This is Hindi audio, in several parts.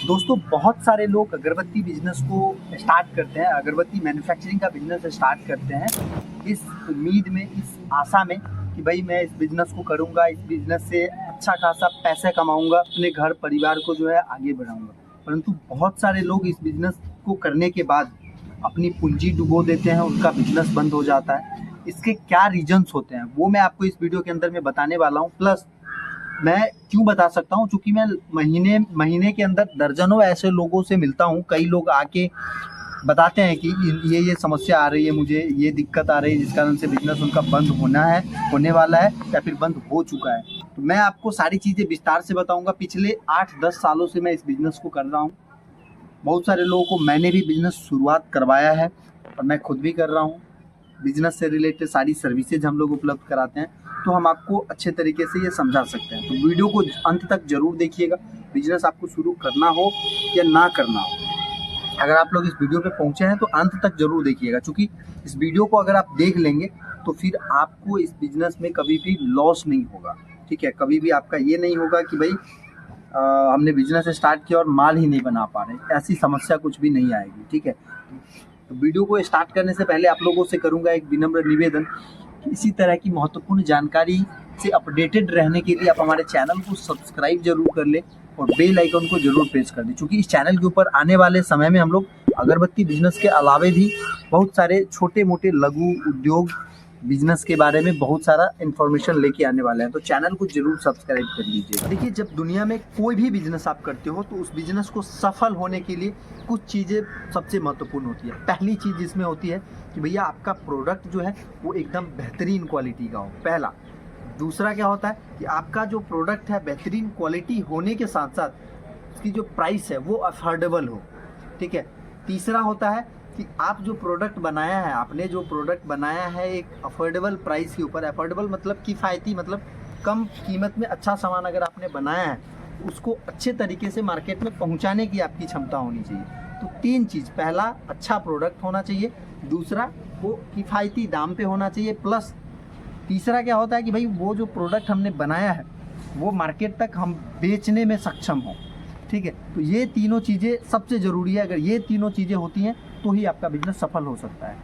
दोस्तों बहुत सारे लोग अगरबत्ती बिजनेस को स्टार्ट करते हैं, अगरबत्ती मैन्युफैक्चरिंग का बिजनेस स्टार्ट करते हैं इस उम्मीद में, इस आशा में कि भाई मैं इस बिजनेस को करूंगा, इस बिजनेस से अच्छा खासा पैसे कमाऊंगा, अपने घर परिवार को जो है आगे बढ़ाऊंगा। परंतु बहुत सारे लोग इस बिजनेस को करने के बाद अपनी पूंजी डुबो देते हैं, उनका बिजनेस बंद हो जाता है। इसके क्या रीजंस होते हैं वो मैं आपको इस वीडियो के अंदर में बताने वाला हूँ। प्लस मैं क्यों बता सकता हूँ, क्योंकि मैं महीने महीने के अंदर दर्जनों ऐसे लोगों से मिलता हूँ। कई लोग आके बताते हैं कि ये समस्या आ रही है, मुझे ये दिक्कत आ रही है, जिस कारण से बिजनेस उनका बंद होने वाला है या फिर बंद हो चुका है। तो मैं आपको सारी चीज़ें विस्तार से बताऊंगा। पिछले 8-10 सालों से मैं इस बिजनेस को कर रहा हूँ। बहुत सारे लोगों को मैंने भी बिजनेस शुरुआत करवाया है और मैं खुद भी कर रहा हूँ। बिजनेस से रिलेटेड सारी सर्विसेज हम लोग उपलब्ध कराते हैं, तो हम आपको अच्छे तरीके से ये समझा सकते हैं। तो वीडियो को अंत तक जरूर देखिएगा। बिजनेस आपको शुरू करना हो या ना करना हो, अगर आप लोग इस वीडियो पे पहुंचे हैं तो अंत तक जरूर देखिएगा, क्योंकि इस वीडियो को अगर आप देख लेंगे तो फिर आपको इस बिजनेस में कभी भी लॉस नहीं होगा। ठीक है, कभी भी आपका ये नहीं होगा कि भाई हमने बिजनेस स्टार्ट किया और माल ही नहीं बना पा रहे, ऐसी समस्या कुछ भी नहीं आएगी। ठीक है, तो वीडियो को स्टार्ट करने से पहले आप लोगों से करूंगा एक विनम्र निवेदन कि इसी तरह की महत्वपूर्ण जानकारी से अपडेटेड रहने के लिए आप हमारे चैनल को सब्सक्राइब जरूर कर ले और बेल आइकन को जरूर प्रेस कर दें, क्योंकि इस चैनल के ऊपर आने वाले समय में हम लोग अगरबत्ती बिजनेस के अलावे भी बहुत सारे छोटे मोटे लघु उद्योग बिजनेस के बारे में बहुत सारा इन्फॉर्मेशन लेके आने वाले हैं। तो चैनल को जरूर सब्सक्राइब कर लीजिए। देखिए, जब दुनिया में कोई भी बिजनेस आप करते हो तो उस बिजनेस को सफल होने के लिए कुछ चीज़ें सबसे महत्वपूर्ण होती है। पहली चीज़ जिसमें होती है कि भैया आपका प्रोडक्ट जो है वो एकदम बेहतरीन क्वालिटी का हो, पहला। दूसरा क्या होता है कि आपका जो प्रोडक्ट है बेहतरीन क्वालिटी होने के साथ साथ उसकी जो प्राइस है वो अफोर्डेबल हो। ठीक है, तीसरा होता है कि आप जो प्रोडक्ट बनाया है, आपने जो प्रोडक्ट बनाया है एक अफोर्डेबल प्राइस के ऊपर। अफोर्डेबल मतलब किफ़ायती, मतलब कम कीमत में अच्छा सामान अगर आपने बनाया है उसको अच्छे तरीके से मार्केट में पहुंचाने की आपकी क्षमता होनी चाहिए। तो तीन चीज़, पहला अच्छा प्रोडक्ट होना चाहिए, दूसरा वो किफ़ायती दाम पे होना चाहिए, प्लस तीसरा क्या होता है कि भाई वो जो प्रोडक्ट हमने बनाया है वो मार्केट तक हम बेचने में सक्षम हों। ठीक है, तो ये तीनों चीज़ें सबसे ज़रूरी है। अगर ये तीनों चीज़ें होती हैं तो ही आपका बिजनेस सफल हो सकता है।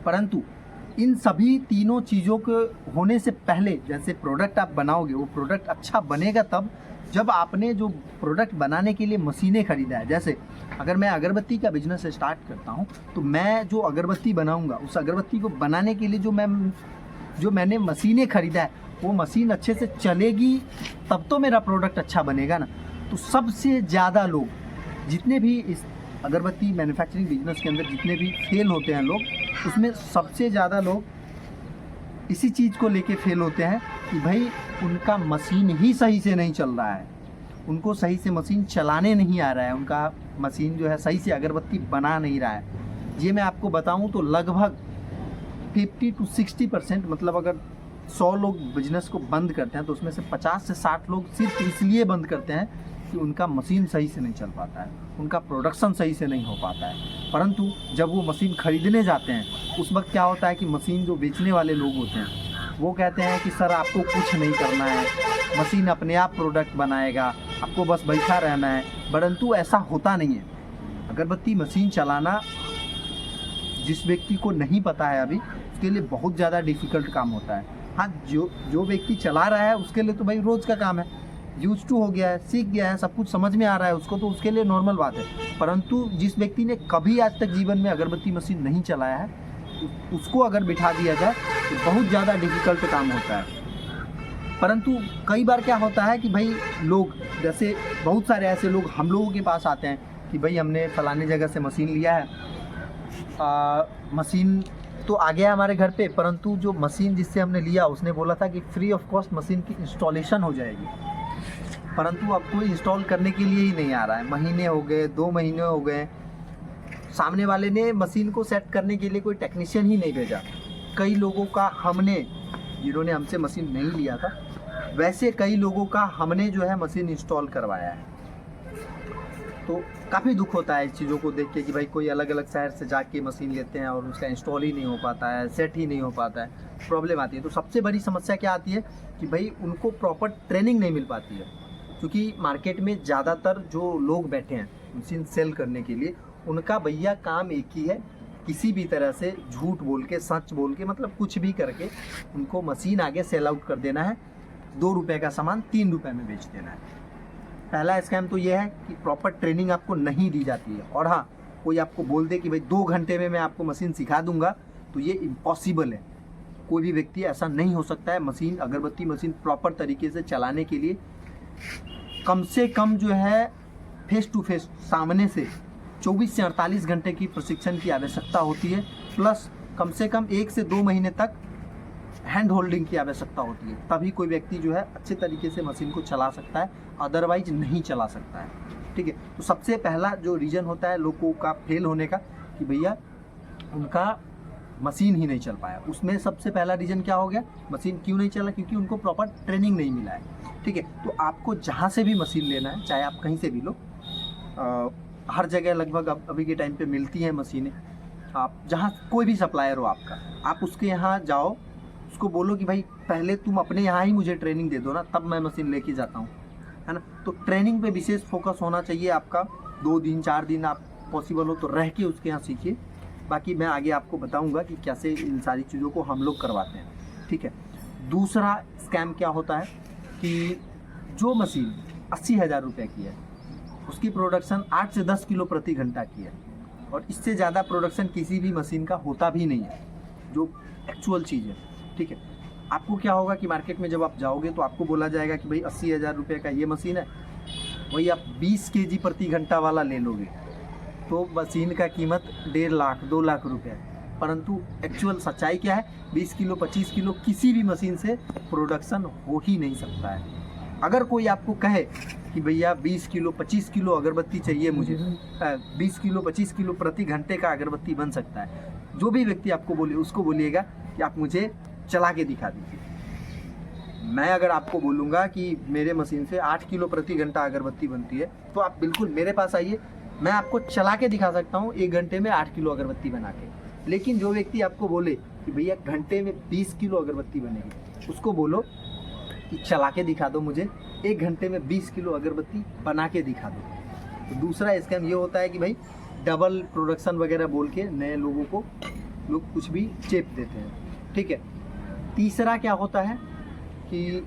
परंतु इन सभी तीनों चीज़ों के होने से पहले, जैसे प्रोडक्ट आप बनाओगे, वो प्रोडक्ट अच्छा बनेगा तब जब आपने जो प्रोडक्ट बनाने के लिए मशीनें खरीदा है। जैसे अगर मैं अगरबत्ती का बिजनेस स्टार्ट करता हूँ तो मैं जो अगरबत्ती बनाऊँगा उस अगरबत्ती को बनाने के लिए जो मैंने मशीनें खरीदा है वो मशीन अच्छे से चलेगी तब तो मेरा प्रोडक्ट अच्छा बनेगा ना। तो सबसे ज़्यादा लोग, जितने भी इस अगरबत्ती मैन्युफैक्चरिंग बिजनेस के अंदर जितने भी फेल होते हैं लोग, उसमें सबसे ज़्यादा लोग इसी चीज़ को लेके फेल होते हैं कि भाई उनका मशीन ही सही से नहीं चल रहा है, उनको सही से मशीन चलाने नहीं आ रहा है, उनका मशीन जो है सही से अगरबत्ती बना नहीं रहा है। ये मैं आपको बताऊं तो लगभग 50 to 60%, मतलब अगर 100 लोग बिजनेस को बंद करते हैं तो उसमें से 50 से 60 लोग सिर्फ इसलिए बंद करते हैं कि उनका मशीन सही से नहीं चल पाता है, उनका प्रोडक्शन सही से नहीं हो पाता है। परंतु जब वो मशीन खरीदने जाते हैं उस वक्त क्या होता है कि मशीन जो बेचने वाले लोग होते हैं वो कहते हैं कि सर आपको कुछ नहीं करना है, मशीन अपने आप प्रोडक्ट बनाएगा, आपको बस बैठा रहना है। परंतु ऐसा होता नहीं है। अगरबत्ती मशीन चलाना जिस व्यक्ति को नहीं पता है अभी, उसके लिए बहुत ज़्यादा डिफ़िकल्ट काम होता है। हाँ, जो व्यक्ति चला रहा है उसके लिए तो भाई रोज़ का काम है, यूज टू हो गया है, सीख गया है, सब कुछ समझ में आ रहा है उसको, तो उसके लिए नॉर्मल बात है। परंतु जिस व्यक्ति ने कभी आज तक जीवन में अगरबत्ती मशीन नहीं चलाया है उसको अगर बिठा दिया जाए तो बहुत ज़्यादा डिफ़िकल्ट काम होता है। परंतु कई बार क्या होता है कि भाई लोग, जैसे बहुत सारे ऐसे लोग हम लोगों के पास आते हैं कि भाई हमने फलाने जगह से मशीन लिया है, मशीन तो आ गया हमारे घर पे, परंतु जो मशीन जिससे हमने लिया उसने बोला था कि फ्री ऑफ कॉस्ट मशीन की इंस्टॉलेशन हो जाएगी, परंतु अब कोई इंस्टॉल करने के लिए ही नहीं आ रहा है। महीने हो गए, 2 महीने हो गए, सामने वाले ने मशीन को सेट करने के लिए कोई टेक्नीशियन ही नहीं भेजा। कई लोगों का हमने, जिन्होंने हमसे मशीन नहीं लिया था, वैसे कई लोगों का हमने जो है मशीन इंस्टॉल करवाया है। तो काफ़ी दुख होता है इस चीज़ों को देख के कि भाई कोई अलग अलग शहर से जाके मशीन लेते हैं और उसका इंस्टॉल ही नहीं हो पाता है, सेट ही नहीं हो पाता है, प्रॉब्लम आती है। तो सबसे बड़ी समस्या क्या आती है कि भाई उनको प्रॉपर ट्रेनिंग नहीं मिल पाती है। क्योंकि मार्केट में ज़्यादातर जो लोग बैठे हैं मशीन सेल करने के लिए, उनका भैया काम एक ही है, किसी भी तरह से झूठ बोल के, सच बोल के, मतलब कुछ भी करके उनको मशीन आगे सेल आउट कर देना है। 2 रुपये का सामान 3 रुपये में बेच देना है। पहला स्कैम तो ये है कि प्रॉपर ट्रेनिंग आपको नहीं दी जाती है। और हाँ, कोई आपको बोल दे कि भाई 2 घंटे में मैं आपको मशीन सिखा दूंगा, तो ये इम्पॉसिबल है। कोई भी व्यक्ति ऐसा नहीं हो सकता है। मशीन, अगरबत्ती मशीन प्रॉपर तरीके से चलाने के लिए कम से कम जो है फेस टू फेस, सामने से 24 से 48 घंटे की प्रशिक्षण की आवश्यकता होती है, प्लस कम से कम 1 से 2 महीने तक हैंड होल्डिंग की आवश्यकता होती है। तभी कोई व्यक्ति जो है अच्छे तरीके से मशीन को चला सकता है, अदरवाइज नहीं चला सकता है। ठीक है, तो सबसे पहला जो रीज़न होता है लोगों का फेल होने का कि भैया उनका मशीन ही नहीं चल पाया। उसमें सबसे पहला रीज़न क्या हो गया, मशीन क्यों नहीं चला? क्योंकि उनको प्रॉपर ट्रेनिंग नहीं मिला है। ठीक है, तो आपको जहाँ से भी मशीन लेना है, चाहे आप कहीं से भी लो, हर जगह लगभग अभी के टाइम पे मिलती हैं मशीनें। आप जहाँ कोई भी सप्लायर हो आपका, आप उसके यहाँ जाओ, उसको बोलो कि भाई पहले तुम अपने यहाँ ही मुझे ट्रेनिंग दे दो ना, तब मैं मशीन लेके जाता हूँ, है ना। तो ट्रेनिंग पे विशेष फोकस होना चाहिए आपका। 2 दिन 4 दिन आप पॉसिबल हो तो रह के उसके यहाँ सीखिए। बाकी मैं आगे आपको बताऊँगा कि कैसे इन सारी चीज़ों को हम लोग करवाते हैं। ठीक है, दूसरा स्कैम क्या होता है कि जो मशीन 80,000 रुपये की है, उसकी प्रोडक्शन 8 से 10 किलो प्रति घंटा की है, और इससे ज़्यादा प्रोडक्शन किसी भी मशीन का होता भी नहीं है, जो एक्चुअल चीज़ है। ठीक है, आपको क्या होगा कि मार्केट में जब आप जाओगे तो आपको बोला जाएगा कि भाई 80,000 रुपये का ये मशीन है, वही आप 20 kg प्रति घंटा वाला ले लोगे तो मशीन का कीमत 1.5 लाख 2 लाख रुपये है। परंतु एक्चुअल सच्चाई क्या है, 20 किलो 25 किलो किसी भी मशीन से प्रोडक्शन हो ही नहीं सकता है। अगर कोई आपको कहे कि भैया 20 किलो 25 किलो अगरबत्ती चाहिए मुझे, 20 किलो 25 किलो प्रति घंटे का अगरबत्ती बन सकता है, जो भी व्यक्ति आपको बोले उसको बोलिएगा कि आप मुझे चला के दिखा दीजिए। मैं अगर आपको बोलूँगा कि मेरे मशीन से 8 किलो प्रति घंटा अगरबत्ती बनती है, तो आप बिल्कुल मेरे पास आइए, मैं आपको चला के दिखा सकता हूँ 1 घंटे में 8 किलो अगरबत्ती बना के। लेकिन जो व्यक्ति आपको बोले कि भैया घंटे में 20 किलो अगरबत्ती बनेगी, उसको बोलो कि चला के दिखा दो मुझे, 1 घंटे में 20 किलो अगरबत्ती बना के दिखा दो। तो दूसरा स्कैम ये होता है कि भाई डबल प्रोडक्शन वगैरह बोल के नए लोगों को लोग कुछ भी चेप देते हैं। ठीक है, तीसरा क्या होता है कि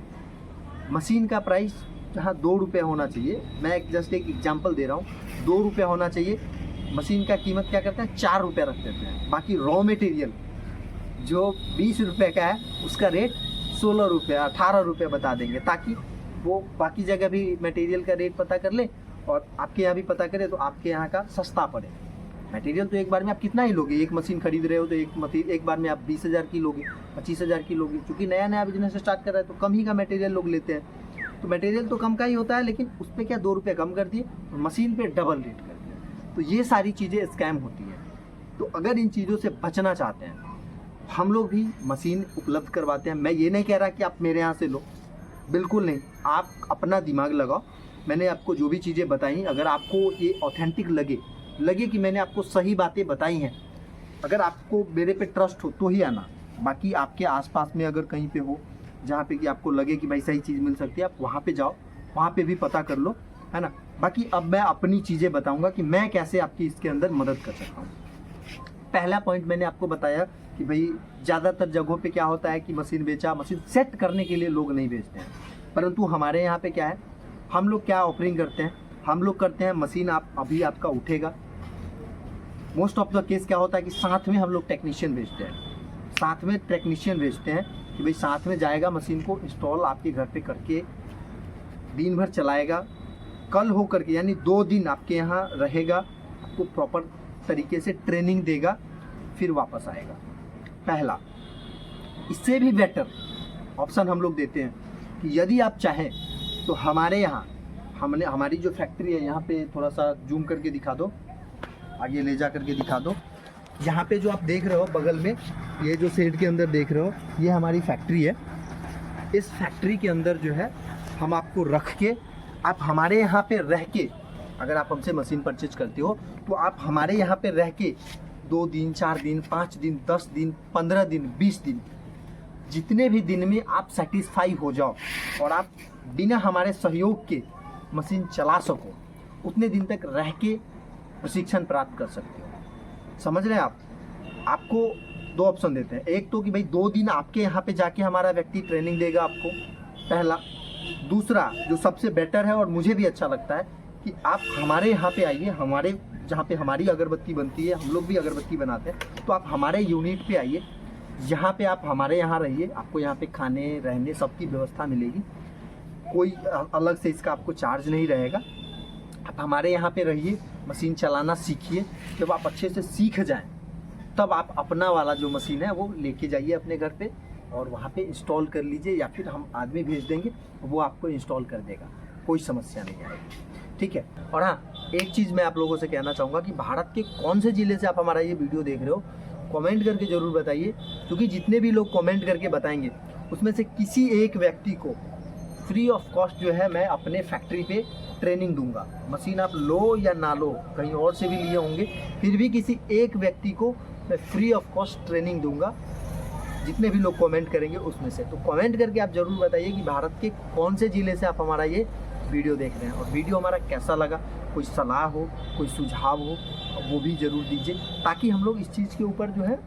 मशीन का प्राइस जहाँ 2 रुपये होना चाहिए, मैं जस्ट एक एग्जांपल दे रहा हूँ, 2 रुपये होना चाहिए, मशीन का कीमत क्या करते हैं 4 रुपये रख देते हैं। बाकी रॉ मटेरियल जो 20 रुपये का है उसका रेट 16 रुपये 18 रुपये बता देंगे, ताकि वो बाकी जगह भी मटेरियल का रेट पता कर ले और आपके यहाँ भी पता करे, तो आपके यहाँ का सस्ता पड़े। मटेरियल तो एक बार में आप कितना ही लोगे, एक मशीन खरीद रहे हो तो एक बार में आप 20,000 की लोगे, 25,000 की लोगे। क्योंकि नया बिजनेस स्टार्ट कर रहा है तो कम ही का मटेरियल लोग लेते हैं, तो मटेरियल तो कम का ही होता है, लेकिन उस पर क्या 2 रुपये कम कर दिए और मशीन पे डबल रेट कर दिया। तो ये सारी चीज़ें स्कैम होती है। तो अगर इन चीज़ों से बचना चाहते हैं, हम लोग भी मशीन उपलब्ध करवाते हैं। मैं ये नहीं कह रहा कि आप मेरे यहाँ से लो, बिल्कुल नहीं, आप अपना दिमाग लगाओ। मैंने आपको जो भी चीज़ें बताई, अगर आपको ये ऑथेंटिक लगे कि मैंने आपको सही बातें बताई हैं, अगर आपको मेरे पे ट्रस्ट हो तो ही आना। बाकी आपके आसपास में अगर कहीं पे हो जहाँ पे कि आपको लगे कि भाई सही चीज़ मिल सकती है, आप वहाँ पे जाओ, वहाँ पे भी पता कर लो, है ना। बाकी अब मैं अपनी चीज़ें बताऊँगा कि मैं कैसे आपकी इसके अंदर मदद कर सकता हूँ। पहला पॉइंट मैंने आपको बताया कि भाई ज़्यादातर जगहों पे क्या होता है कि मशीन बेचा, मशीन सेट करने के लिए लोग नहीं बेचते हैं। परंतु हमारे यहाँ पे क्या है, हम लोग क्या ऑफरिंग करते हैं, हम लोग करते हैं मशीन अभी आपका उठेगा। मोस्ट ऑफ द केस क्या होता है कि साथ में हम लोग टेक्नीशियन भेजते हैं, साथ में टेक्नीशियन भेजते हैं कि भाई साथ में जाएगा, मशीन को इंस्टॉल आपके घर पे करके दिन भर चलाएगा, कल हो करके यानी 2 दिन आपके यहाँ रहेगा, आपको प्रॉपर तरीके से ट्रेनिंग देगा, फिर वापस आएगा। पहला, इससे भी बेटर ऑप्शन हम लोग देते हैं कि यदि आप चाहें तो हमारे यहाँ हमारी जो फैक्ट्री है, यहाँ पे थोड़ा सा जूम करके दिखा दो, आगे ले जा करके दिखा दो। यहाँ पे जो आप देख रहे हो बगल में, ये जो शेड के अंदर देख रहे हो, ये हमारी फैक्ट्री है। इस फैक्ट्री के अंदर जो है हम आपको रख के, आप हमारे यहाँ पे रह के, अगर आप हमसे मशीन परचेज करते हो तो आप हमारे यहाँ पे रह के 2 दिन 4 दिन 5 दिन 10 दिन 15 दिन 20 दिन, जितने भी दिन में आप सेटिस्फाई हो जाओ और आप बिना हमारे सहयोग के मशीन चला सको, उतने दिन तक रह के प्रशिक्षण प्राप्त कर सकते हो। समझ रहे हैं आप? आपको दो ऑप्शन देते हैं, एक तो कि भाई 2 दिन आपके यहाँ पे जाके हमारा व्यक्ति ट्रेनिंग देगा आपको, पहला। दूसरा जो सबसे बेटर है और मुझे भी अच्छा लगता है कि आप हमारे यहाँ पे आइए, हमारे जहाँ पे हमारी अगरबत्ती बनती है, हम लोग भी अगरबत्ती बनाते हैं, तो आप हमारे यूनिट पे आइए, यहाँ पे आप हमारे यहाँ रहिए, आपको यहाँ पे खाने रहने सबकी व्यवस्था मिलेगी, कोई अलग से इसका आपको चार्ज नहीं रहेगा। आप हमारे यहाँ पे रहिए, मशीन चलाना सीखिए, जब आप अच्छे से सीख जाएं तब आप अपना वाला जो मशीन है वो लेके जाइए अपने घर पे और वहाँ पे इंस्टॉल कर लीजिए, या फिर हम आदमी भेज देंगे वो आपको इंस्टॉल कर देगा, कोई समस्या नहीं आएगी, ठीक है। और हाँ, एक चीज़ मैं आप लोगों से कहना चाहूँगा कि भारत के कौन से ज़िले से आप हमारा ये वीडियो देख रहे हो, कमेंट करके ज़रूर बताइए, क्योंकि जितने भी लोग कमेंट करके बताएंगे उसमें से किसी एक व्यक्ति को फ्री ऑफ कॉस्ट जो है मैं अपने फैक्ट्री पे ट्रेनिंग दूंगा। मशीन आप लो या ना लो, कहीं और से भी लिए होंगे, फिर भी किसी एक व्यक्ति को मैं फ्री ऑफ कॉस्ट ट्रेनिंग दूंगा, जितने भी लोग कमेंट करेंगे उसमें से। तो कमेंट करके आप ज़रूर बताइए कि भारत के कौन से ज़िले से आप हमारा ये वीडियो देख रहे हैं और वीडियो हमारा कैसा लगा, कोई सलाह हो, कोई सुझाव हो, वो भी ज़रूर दीजिए, ताकि हम लोग इस चीज़ के ऊपर जो है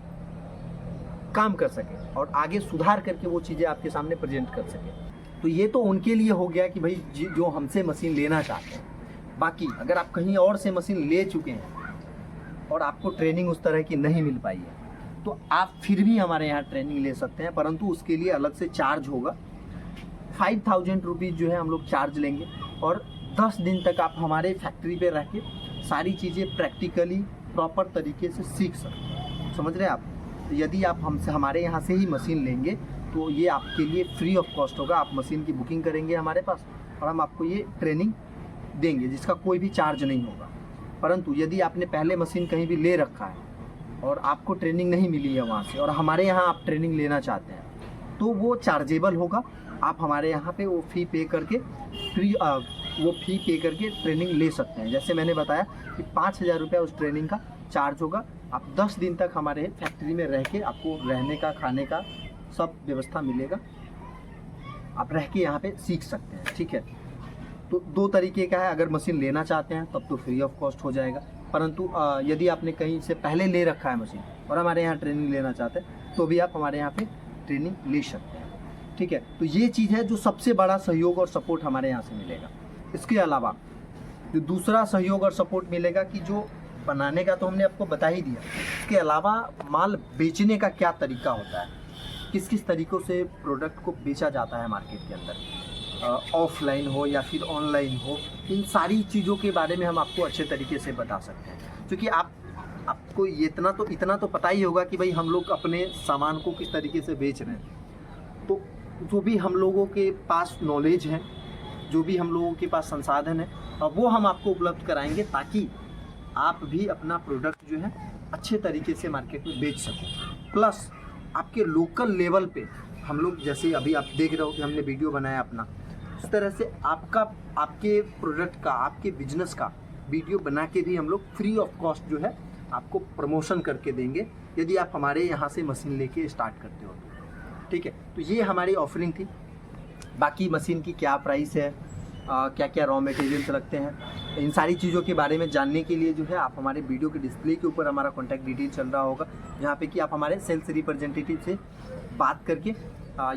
काम कर सकें और आगे सुधार करके वो चीज़ें आपके सामने प्रेजेंट कर सकें। तो ये तो उनके लिए हो गया कि भाई जो हमसे मशीन लेना चाहते हैं। बाकी अगर आप कहीं और से मशीन ले चुके हैं और आपको ट्रेनिंग उस तरह की नहीं मिल पाई है, तो आप फिर भी हमारे यहाँ ट्रेनिंग ले सकते हैं, परंतु उसके लिए अलग से चार्ज होगा। 5000 रुपीज़ जो है हम लोग चार्ज लेंगे और 10 दिन तक आप हमारे फैक्ट्री पे रह के सारी चीज़ें प्रैक्टिकली प्रॉपर तरीके से सीख सकते हैं। समझ रहे हैं आप? तो यदि आप हमसे हमारे यहाँ से ही मशीन लेंगे तो ये आपके लिए फ्री ऑफ कॉस्ट होगा। आप मशीन की बुकिंग करेंगे हमारे पास और हम आपको ये ट्रेनिंग देंगे, जिसका कोई भी चार्ज नहीं होगा। परंतु यदि आपने पहले मशीन कहीं भी ले रखा है और आपको ट्रेनिंग नहीं मिली है वहाँ से और हमारे यहाँ आप ट्रेनिंग लेना चाहते हैं, तो वो चार्जेबल होगा। आप हमारे यहाँ पे वो फ़ी पे करके ट्रेनिंग ले सकते हैं। जैसे मैंने बताया कि 5000 रुपये उस ट्रेनिंग का चार्ज होगा। आप 10 दिन तक हमारे फैक्ट्री में रह के आपको रहने का, खाने का सब व्यवस्था मिलेगा, आप रह के यहाँ पे सीख सकते हैं, ठीक है। तो 2 तरीके का है, अगर मशीन लेना चाहते हैं तब तो फ्री ऑफ कॉस्ट हो जाएगा, परंतु यदि आपने कहीं से पहले ले रखा है मशीन और हमारे यहाँ ट्रेनिंग लेना चाहते हैं तो भी आप हमारे यहाँ पे ट्रेनिंग ले सकते हैं, ठीक है। तो ये चीज़ है जो सबसे बड़ा सहयोग और सपोर्ट हमारे यहाँ से मिलेगा। इसके अलावा जो दूसरा सहयोग और सपोर्ट मिलेगा कि जो बनाने का तो हमने आपको बता ही दिया, इसके अलावा माल बेचने का क्या तरीका होता है, किस किस तरीक़ों से प्रोडक्ट को बेचा जाता है मार्केट के अंदर, ऑफलाइन हो या फिर ऑनलाइन हो, इन सारी चीज़ों के बारे में हम आपको अच्छे तरीके से बता सकते हैं। क्योंकि आपको इतना तो पता ही होगा कि भाई हम लोग अपने सामान को किस तरीके से बेच रहे हैं। तो जो भी हम लोगों के पास नॉलेज है, जो भी हम लोगों के पास संसाधन है, वो हम आपको उपलब्ध कराएंगे, ताकि आप भी अपना प्रोडक्ट जो है अच्छे तरीके से मार्केट में बेच सकें। प्लस आपके लोकल लेवल पे हम लोग, जैसे अभी आप देख रहे हो कि हमने वीडियो बनाया अपना, इस तरह से आपके प्रोडक्ट का, आपके बिजनेस का वीडियो बना के भी हम लोग फ्री ऑफ कॉस्ट जो है आपको प्रमोशन करके देंगे, यदि आप हमारे यहाँ से मशीन लेके स्टार्ट करते हो, ठीक है। तो ये हमारी ऑफरिंग थी। बाकी मशीन की क्या प्राइस है, क्या क्या रॉ मटेरियल्स लगते हैं, इन सारी चीज़ों के बारे में जानने के लिए जो है आप हमारे वीडियो के डिस्प्ले के ऊपर हमारा कॉन्टैक्ट डिटेल चल रहा होगा, जहाँ पे कि आप हमारे सेल्स रिप्रेजेंटेटिव से बात करके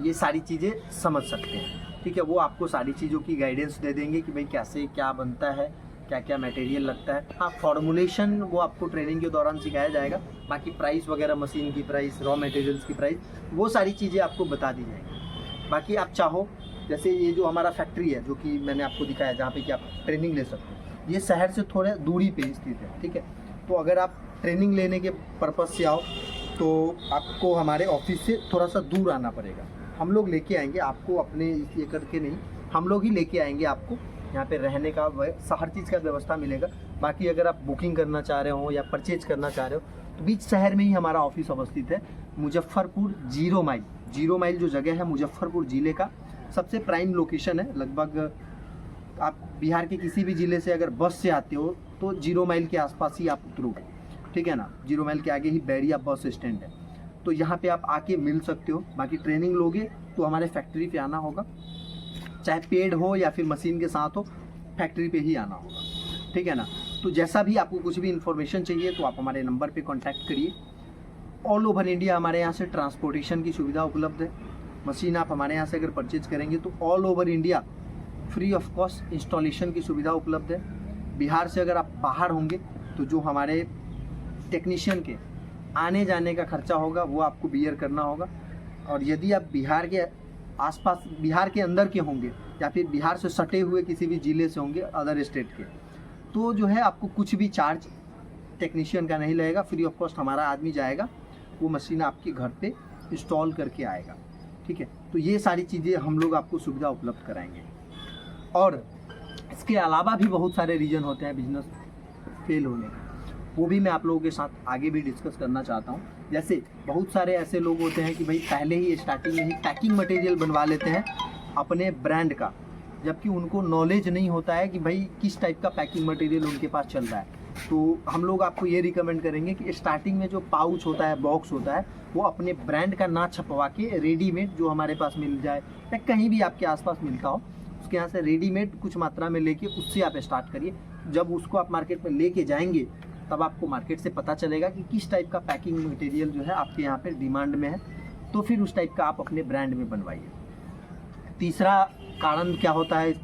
ये सारी चीज़ें समझ सकते हैं, ठीक है। वो आपको सारी चीज़ों की गाइडेंस दे देंगे कि भाई कैसे क्या बनता है, क्या क्या मटेरियल लगता है। हाँ, फॉर्मुलेशन वो आपको ट्रेनिंग के दौरान सिखाया जाएगा। बाकी प्राइस वगैरह, मशीन की प्राइस, रॉ मटेरियल्स की प्राइस, वो सारी चीज़ें आपको बता दी जाएंगी। बाकी आप चाहो, जैसे ये जो हमारा फैक्ट्री है जो कि मैंने आपको दिखाया, जहाँ पे कि आप ट्रेनिंग ले सकते हो, ये शहर से थोड़े दूरी पे स्थित है, ठीक है। तो अगर आप ट्रेनिंग लेने के पर्पज़ से आओ तो आपको हमारे ऑफिस से थोड़ा सा दूर आना पड़ेगा। हम लोग लेके आएंगे आपको, अपने ये करके नहीं, हम लोग ही लेके आएंगे आपको। यहाँ पे रहने का हर चीज़ का व्यवस्था मिलेगा। बाकी अगर आप बुकिंग करना चाह रहे हो या परचेज करना चाह रहे हो तो बीच शहर में ही हमारा ऑफिस अवस्थित है, मुजफ्फरपुर 0 माइल जो जगह है, मुजफ्फरपुर ज़िले का सबसे प्राइम लोकेशन है। लगभग आप बिहार के किसी भी ज़िले से अगर बस से आते हो तो 0 माइल के आसपास ही आप उतरोगे, ठीक है ना। 0 माइल के आगे ही बैरिया बस स्टैंड है, तो यहाँ पे आप आके मिल सकते हो। बाकी ट्रेनिंग लोगे तो हमारे फैक्ट्री पे आना होगा, चाहे पेड हो या फिर मशीन के साथ हो, फैक्ट्री पे ही आना होगा, ठीक है ना। तो जैसा भी आपको कुछ भी इन्फॉर्मेशन चाहिए तो आप हमारे नंबर पे कांटेक्ट करिए। ऑल ओवर इंडिया हमारे यहाँ से ट्रांसपोर्टेशन की सुविधा उपलब्ध है। मशीन आप हमारे यहाँ से अगर परचेज करेंगे तो all over India free of cost installation की सुविधा उपलब्ध है। बिहार से अगर आप बाहर होंगे तो जो हमारे टेक्नीशियन के आने जाने का खर्चा होगा वो आपको बियर करना होगा। और यदि आप बिहार के आसपास, बिहार के अंदर के होंगे या फिर बिहार से सटे हुए किसी भी ज़िले से होंगे अदर स्टेट के, तो जो है आपको कुछ भी चार्ज टेक्नीशियन का नहीं लगेगा। फ्री ऑफ कॉस्ट हमारा आदमी जाएगा, वो मशीन आपके घर पे इंस्टॉल करके आएगा, ठीक है। तो ये सारी चीज़ें हम लोग आपको सुविधा उपलब्ध कराएंगे। और इसके अलावा भी बहुत सारे रीज़न होते हैं बिजनेस फेल होने के, वो भी मैं आप लोगों के साथ आगे भी डिस्कस करना चाहता हूँ। जैसे बहुत सारे ऐसे लोग होते हैं कि भाई पहले ही स्टार्टिंग में ही पैकिंग मटेरियल बनवा लेते हैं अपने ब्रांड का, जबकि उनको नॉलेज नहीं होता है कि भाई किस टाइप का पैकिंग मटेरियल उनके पास चल रहा है। तो हम लोग आपको ये रिकमेंड करेंगे कि स्टार्टिंग में जो पाउच होता है, बॉक्स होता है, वो अपने ब्रांड का ना छपवा के रेडीमेड जो हमारे पास मिल जाए या कहीं भी आपके आसपास मिलता हो उसके यहाँ से रेडीमेड कुछ मात्रा में लेके उससे आप स्टार्ट करिए। जब उसको आप मार्केट में लेके जाएंगे तब आपको मार्केट से पता चलेगा कि किस टाइप का पैकिंग मटेरियल जो है आपके यहाँ पे डिमांड में है, तो फिर उस टाइप का आप अपने ब्रांड में बनवाइए। तीसरा कारण क्या होता है इस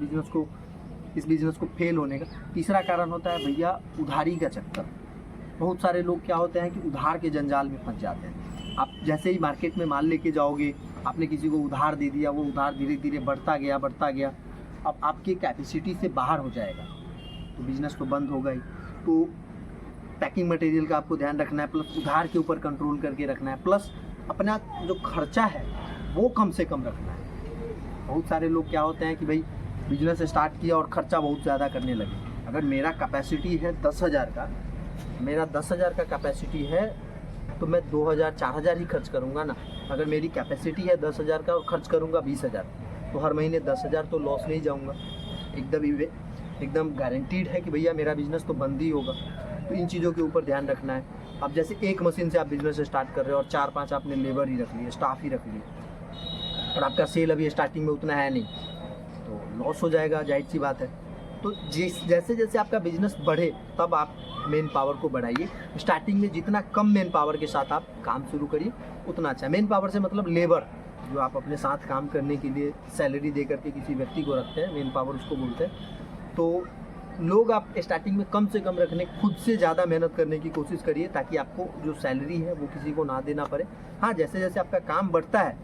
बिज़नेस को फेल होने का? तीसरा कारण होता है भैया उधारी का चक्कर। बहुत सारे लोग क्या होते हैं कि उधार के जंजाल में फंस जाते हैं। आप जैसे ही मार्केट में माल लेके जाओगे, आपने किसी को उधार दे दिया, वो उधार धीरे धीरे बढ़ता गया, अब आपकी कैपेसिटी से बाहर हो जाएगा तो बिज़नेस तो बंद होगा ही। तो पैकिंग मटेरियल का आपको ध्यान रखना है, प्लस उधार के ऊपर कंट्रोल करके रखना है, प्लस अपना जो खर्चा है वो कम से कम रखना है। बहुत सारे लोग क्या होते हैं कि भाई बिजनेस स्टार्ट किया और ख़र्चा बहुत ज़्यादा करने लगे। अगर मेरा कैपेसिटी है 10,000 का, मेरा 10,000 का कैपेसिटी है तो मैं 2,000 4,000 ही खर्च करूँगा ना। अगर मेरी कैपेसिटी है 10,000 का और खर्च करूँगा 20,000 तो हर महीने 10,000 तो लॉस नहीं जाऊँगा। एकदम गारंटीड है कि भैया मेरा बिज़नेस तो बंद ही होगा। तो इन चीज़ों के ऊपर ध्यान रखना है। अब जैसे एक मशीन से आप बिज़नेस स्टार्ट कर रहे हो और 4-5 आपने लेबर ही रख लिए, स्टाफ ही रख लिए, और आपका सेल अभी स्टार्टिंग में उतना है नहीं, तो लॉस हो जाएगा, जाहिर सी बात है। तो जैसे जैसे आपका बिजनेस बढ़े तब आप मेन पावर को बढ़ाइए। स्टार्टिंग में जितना कम मेन पावर के साथ आप काम शुरू करिए उतना अच्छा। मेन पावर से मतलब लेबर, जो आप अपने साथ काम करने के लिए सैलरी दे करके किसी व्यक्ति को रखते हैं, मेन पावर उसको बोलते हैं। तो लोग आप स्टार्टिंग में कम से कम रखने, खुद से ज़्यादा मेहनत करने की कोशिश करिए ताकि आपको जो सैलरी है वो किसी को ना देना पड़े। हाँ, जैसे जैसे आपका काम बढ़ता है,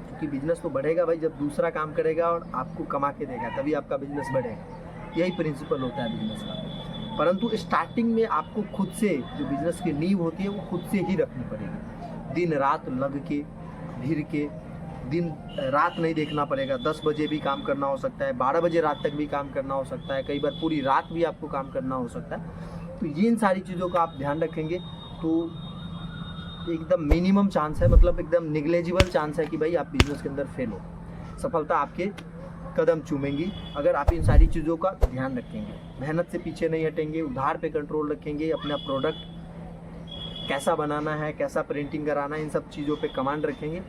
क्योंकि बिजनेस तो बढ़ेगा भाई जब दूसरा काम करेगा और आपको कमा के देगा तभी आपका बिजनेस बढ़ेगा। यही प्रिंसिपल होता है बिजनेस का। परंतु स्टार्टिंग में आपको खुद से जो बिजनेस की नींव होती है वो खुद से ही रखनी पड़ेगी। दिन रात लग के, धीर के, दिन रात नहीं देखना पड़ेगा। 10 बजे भी काम करना हो सकता है, 12 बजे रात तक भी काम करना हो सकता है, कई बार पूरी रात भी आपको काम करना हो सकता है। तो ये इन सारी चीज़ों का आप ध्यान रखेंगे तो एकदम मिनिमम चांस है, मतलब एकदम निग्लेजिबल चांस है कि भाई आप बिजनेस के अंदर फेल हो। सफलता आपके कदम चूमेंगी अगर आप इन सारी चीज़ों का ध्यान रखेंगे, मेहनत से पीछे नहीं हटेंगे, उधार पे कंट्रोल रखेंगे, अपना प्रोडक्ट कैसा बनाना है, कैसा प्रिंटिंग कराना है, इन सब चीज़ों पे कमांड रखेंगे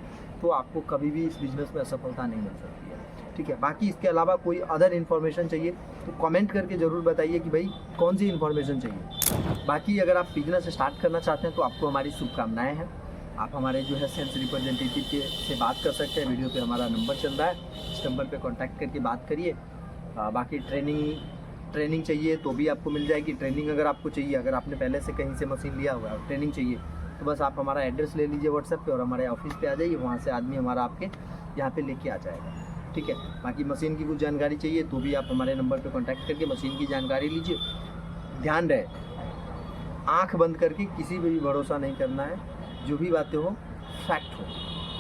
तो आपको कभी भी इस बिज़नेस में असफलता नहीं मिल सकती है। ठीक है, बाकी इसके अलावा कोई अदर इन्फॉर्मेशन चाहिए तो कमेंट करके ज़रूर बताइए कि भाई कौन सी इन्फॉर्मेशन चाहिए। बाकी अगर आप बिजनेस स्टार्ट करना चाहते हैं तो आपको हमारी शुभकामनाएं हैं। आप हमारे जो है सेल्स रिप्रेजेंटेटिव से बात कर सकते हैं। वीडियो पे हमारा नंबर चल रहा है, इस नंबर पे कांटेक्ट करके बात करिए। बाकी ट्रेनिंग चाहिए तो भी आपको मिल जाएगी। ट्रेनिंग अगर आपको चाहिए, अगर आपने पहले से कहीं से मशीन लिया हुआ है और ट्रेनिंग चाहिए तो बस आप हमारा एड्रेस ले लीजिए व्हाट्सएप पे और हमारे ऑफिस पे आ जाइए, वहाँ से आदमी हमारा आपके यहाँ पे लेके आ जाएगा। ठीक है, बाकी मशीन की कुछ जानकारी चाहिए तो भी आप हमारे नंबर पे कांटेक्ट करके मशीन की जानकारी लीजिए। ध्यान रहे, आंख बंद करके किसी पे भी भरोसा नहीं करना है। जो भी बातें हो फैक्ट हो,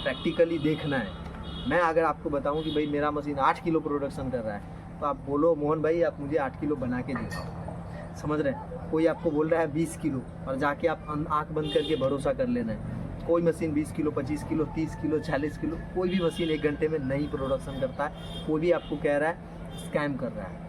प्रैक्टिकली देखना है। मैं अगर आपको बताऊं कि भाई मेरा मशीन 8 किलो प्रोडक्शन कर रहा है तो आप बोलो मोहन भाई आप मुझे 8 किलो बना के दिखाओ, समझ रहे हैं। कोई आपको बोल रहा है 20 किलो और जाके आप आंख बंद करके भरोसा कर लेना है। कोई machine 20 kilo, 25 kilo, 30 kilo, 40 kilo, कोई भी मशीन 1 घंटे में नहीं प्रोडक्शन करता है। कोई भी आपको कह रहा है स्कैम कर रहा है।